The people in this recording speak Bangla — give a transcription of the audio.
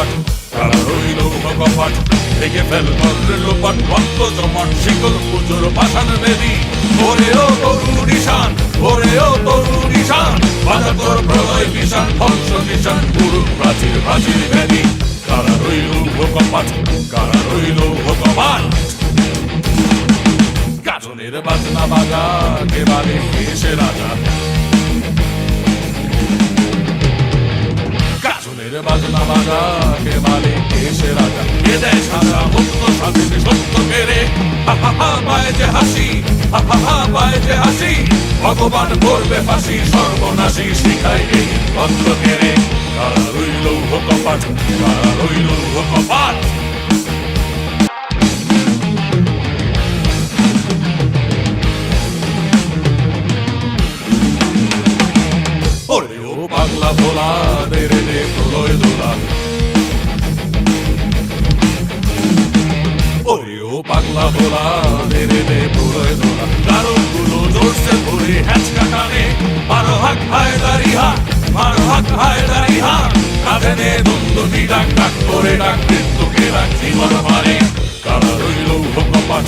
কপাট, কারা রইল কপাট, ভেঙে ফেল ভদ্রের লোপাট, ভক্ত জমাট শিকল পুজোর পাষাণ বেদি। ওরে ও তরু নিশান, ওরে ও তরু নিশান, বাধা তোর প্রলয় নিশান, ধ্বংস নিশান, পুরু প্রাচীর প্রাচীর বেদি। কারা রইল কপাট, কারা রইল কপাট। গাজনের বাজনা বাজা, কে বাজে এসে রাজা। গাজনের বাজনা বাজা, কে বাজে এসে রাজা। এ দেয় সাজা মুক্ত স্বাধীন সত্য কেড়ে, হা হা হা পায় যে হাসি, হা হা হা পায় যে হাসি। ভগবান করবে ফাঁসি, সর্বনাশী শিখায় এই ভদ্র কেড়ে। কারা রইল কপাট, কারা রইল কপাট। ওরে ও পাগলা ভোলা, দে রে দে প্রলয় দোলা। ওরে ও পাগলা ভোলা, দে রে দে প্রলয় দোলা। কারণ গুলো জোরসে ধরে হ্যাচকা টানে, মারো হাক হায়দারি হাক, মারো হাক হায়দারি হাক। কাঁধে নে দ্বন্দ্বটি ডাক, ডাক করে ডাক মৃত্যুকে ডাক জীবন মারে। কারা রইল কপাট,